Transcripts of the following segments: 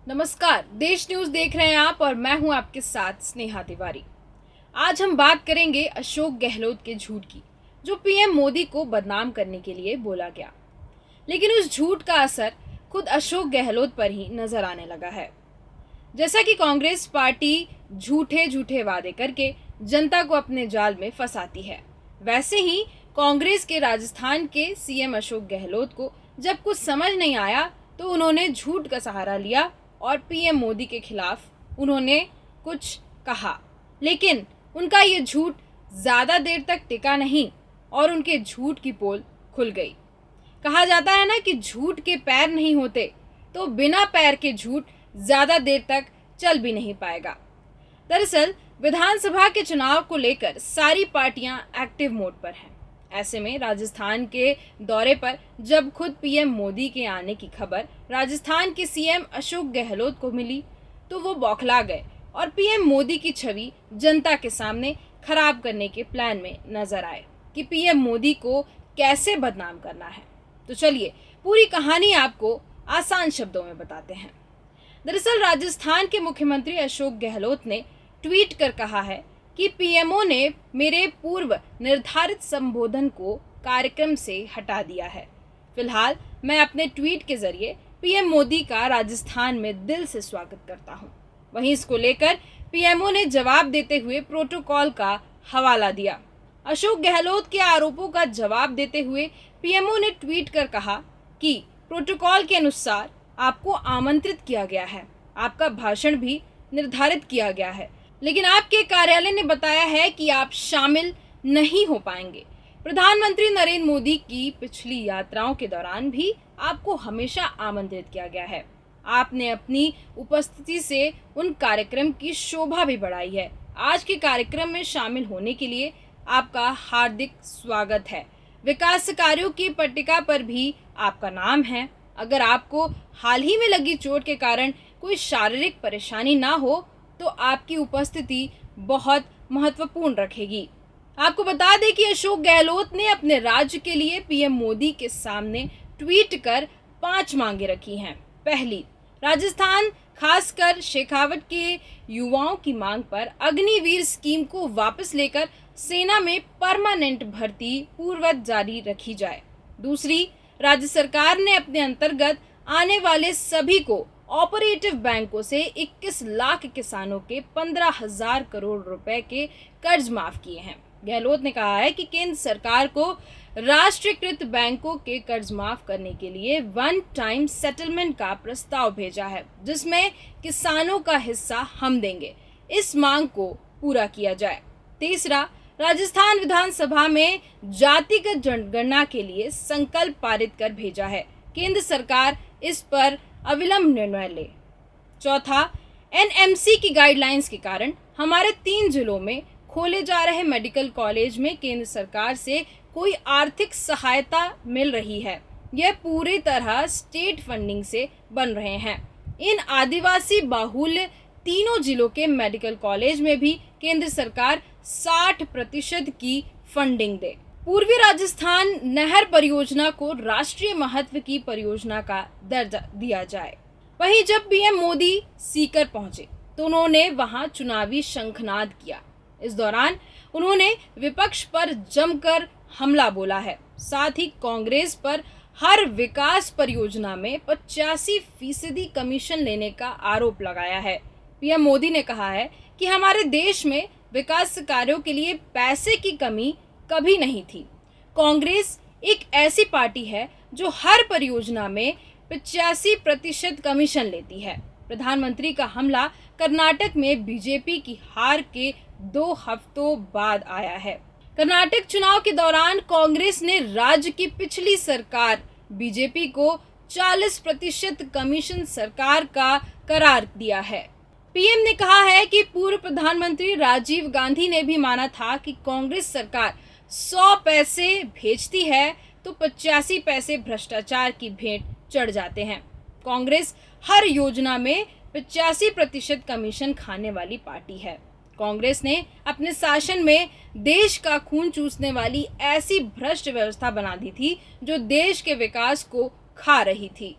नमस्कार, देश न्यूज देख रहे हैं आप और मैं हूं आपके साथ स्नेहा तिवारी। आज हम बात करेंगे अशोक गहलोत के झूठ की, जो पीएम मोदी को बदनाम करने के लिए बोला गया। लेकिन उस झूठ का असर खुद अशोक गहलोत पर ही नजर आने लगा है। जैसा कि कांग्रेस पार्टी झूठे झूठे वादे करके जनता को अपने जाल में फंसाती है, वैसे ही कांग्रेस के राजस्थान के सीएम अशोक गहलोत को जब कुछ समझ नहीं आया तो उन्होंने झूठ का सहारा लिया और पीएम मोदी के खिलाफ उन्होंने कुछ कहा। लेकिन उनका ये झूठ ज़्यादा देर तक टिका नहीं और उनके झूठ की पोल खुल गई। कहा जाता है ना कि झूठ के पैर नहीं होते, तो बिना पैर के झूठ ज़्यादा देर तक चल भी नहीं पाएगा। दरअसल विधानसभा के चुनाव को लेकर सारी पार्टियां एक्टिव मोड पर हैं। ऐसे में राजस्थान के दौरे पर जब खुद पीएम मोदी के आने की खबर राजस्थान के सीएम अशोक गहलोत को मिली तो वो बौखला गए और पीएम मोदी की छवि जनता के सामने खराब करने के प्लान में नजर आए कि पीएम मोदी को कैसे बदनाम करना है। तो चलिए पूरी कहानी आपको आसान शब्दों में बताते हैं। दरअसल राजस्थान के मुख्यमंत्री अशोक गहलोत ने ट्वीट कर कहा है कि पीएमओ ने मेरे पूर्व निर्धारित संबोधन को कार्यक्रम से हटा दिया है। फिलहाल मैं अपने ट्वीट के जरिए पीएम मोदी का राजस्थान में दिल से स्वागत करता हूं। वहीं इसको लेकर पीएमओ ने जवाब देते हुए प्रोटोकॉल का हवाला दिया। अशोक गहलोत के आरोपों का जवाब देते हुए पीएमओ ने ट्वीट कर कहा कि प्रोटोकॉल के अनुसार आपको आमंत्रित किया गया है, आपका भाषण भी निर्धारित किया गया है, लेकिन आपके कार्यालय ने बताया है कि आप शामिल नहीं हो पाएंगे। प्रधानमंत्री नरेंद्र मोदी की पिछली यात्राओं के दौरान भी आपको हमेशा आमंत्रित किया गया है। आपने अपनी उपस्थिति से उन कार्यक्रम की शोभा भी बढ़ाई है। आज के कार्यक्रम में शामिल होने के लिए आपका हार्दिक स्वागत है। विकास कार्यों की पट्टिका पर भी आपका नाम है। अगर आपको हाल ही में लगी चोट के कारण कोई शारीरिक परेशानी ना हो तो आपकी उपस्थिति बहुत महत्वपूर्ण रहेगी। आपको बता दें कि अशोक गहलोत ने अपने राज्य के लिए पीएम मोदी के सामने ट्वीट कर 5 मांगे रखी हैं। पहली, राजस्थान खासकर शेखावत के युवाओं की मांग पर अग्निवीर स्कीम को वापस लेकर सेना में परमानेंट भर्ती पूर्ववत जारी रखी जाए। दूसरी, राज्य सरकार ने अपने अंतर्गत आने वाले सभी को ऑपरेटिव बैंकों से 21 लाख किसानों के 15,000 करोड़ रुपए के कर्ज माफ किए हैं। गहलोत ने कहा है कि केंद्र सरकार को राष्ट्रीयकृत बैंकों के कर्ज माफ करने के लिए वन टाइम सेटलमेंट का प्रस्ताव भेजा है, जिसमें किसानों का हिस्सा हम देंगे। इस मांग को पूरा किया जाए। तीसरा, राजस्थान विधानसभा में जातिगत जनगणना के लिए संकल्प पारित कर भेजा है। केंद्र सरकार इस पर अविलंब निर्णय ले। चौथा, एनएमसी की गाइडलाइंस के कारण हमारे 3 जिलों में खोले जा रहे मेडिकल कॉलेज में केंद्र सरकार से कोई आर्थिक सहायता मिल रही है। यह पूरी तरह स्टेट फंडिंग से बन रहे हैं। इन आदिवासी बाहुल्य तीनों जिलों के मेडिकल कॉलेज में भी केंद्र सरकार 60% की फंडिंग दे। पूर्वी राजस्थान नहर परियोजना को राष्ट्रीय महत्व की परियोजना का दर्जा दिया जाए। वहीं जब पीएम मोदी सीकर पहुंचे तो उन्होंने वहां चुनावी शंखनाद किया। इस दौरान उन्होंने विपक्ष पर जमकर हमला बोला है। साथ ही कांग्रेस पर हर विकास परियोजना में 85% कमीशन लेने का आरोप लगाया है। पीएम मोदी ने कहा है कि हमारे देश में विकास कार्यों के लिए पैसे की कमी कभी नहीं थी। कांग्रेस एक ऐसी पार्टी है जो हर परियोजना में 85% कमीशन लेती है। प्रधानमंत्री का हमला कर्नाटक में बीजेपी की हार के 2 हफ्तों बाद आया है। कर्नाटक चुनाव के दौरान कांग्रेस ने राज्य की पिछली सरकार बीजेपी को 40% कमीशन सरकार का करार दिया है। पीएम ने कहा है कि पूर्व प्रधानमंत्री राजीव गांधी ने भी माना था कि कांग्रेस सरकार 100 पैसे भेजती है तो 85 पैसे भ्रष्टाचार की भेंट चढ़ जाते हैं। कांग्रेस हर योजना में 85% कमीशन खाने वाली पार्टी है। कांग्रेस ने अपने शासन में देश का खून चूसने वाली ऐसी भ्रष्ट व्यवस्था बना दी थी जो देश के विकास को खा रही थी।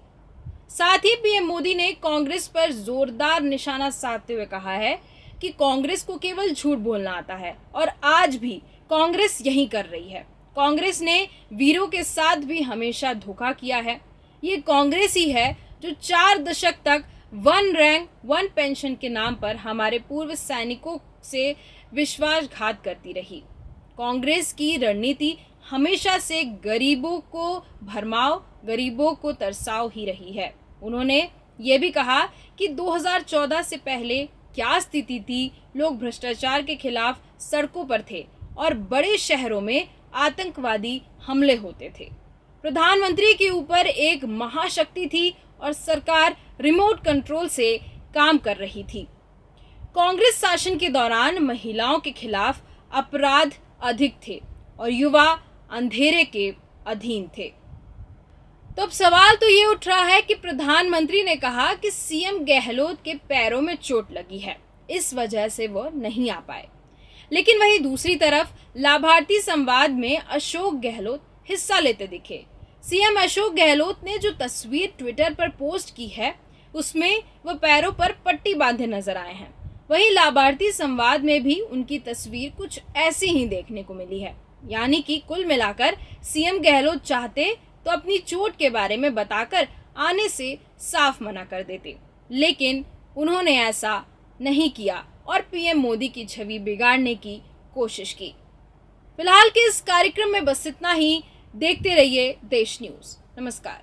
साथ ही पीएम मोदी ने कांग्रेस पर जोरदार निशाना साधते हुए कहा है कि कांग्रेस को केवल झूठ बोलना आता है और आज भी कांग्रेस यही कर रही है। कांग्रेस ने वीरों के साथ भी हमेशा धोखा किया है। ये कांग्रेस ही है जो 4 दशक तक 1 रैंक 1 पेंशन के नाम पर हमारे पूर्व सैनिकों से विश्वासघात करती रही। कांग्रेस की रणनीति हमेशा से गरीबों को भरमाओ, गरीबों को तरसाओ ही रही है। उन्होंने ये भी कहा कि 2014 से पहले क्या स्थिति थी। लोग भ्रष्टाचार के खिलाफ सड़कों पर थे और बड़े शहरों में आतंकवादी हमले होते थे। प्रधानमंत्री के ऊपर एक महाशक्ति थी और सरकार रिमोट कंट्रोल से काम कर रही थी। कांग्रेस शासन के दौरान महिलाओं के खिलाफ अपराध अधिक थे और युवा अंधेरे के अधीन थे। तो अब सवाल तो ये उठ रहा है कि प्रधानमंत्री ने कहा कि सीएम गहलोत के पैरों में चोट लगी है, इस वजह से वो नहीं आ पाए। लेकिन वहीं दूसरी तरफ लाभार्थी संवाद में अशोक गहलोत हिस्सा लेते दिखे। सीएम अशोक गहलोत ने जो तस्वीर ट्विटर पर पोस्ट की है उसमें वो पैरों पर पट्टी बांधे नजर आए हैं। वहीं लाभार्थी संवाद में भी उनकी तस्वीर कुछ ऐसी ही देखने को मिली है। यानी कि कुल मिलाकर सीएम गहलोत चाहते तो अपनी चोट के बारे में बताकर आने से साफ मना कर देते, लेकिन उन्होंने ऐसा नहीं किया और पीएम मोदी की छवि बिगाड़ने की कोशिश की। फिलहाल के इस कार्यक्रम में बस इतना ही। देखते रहिए देश न्यूज़। नमस्कार।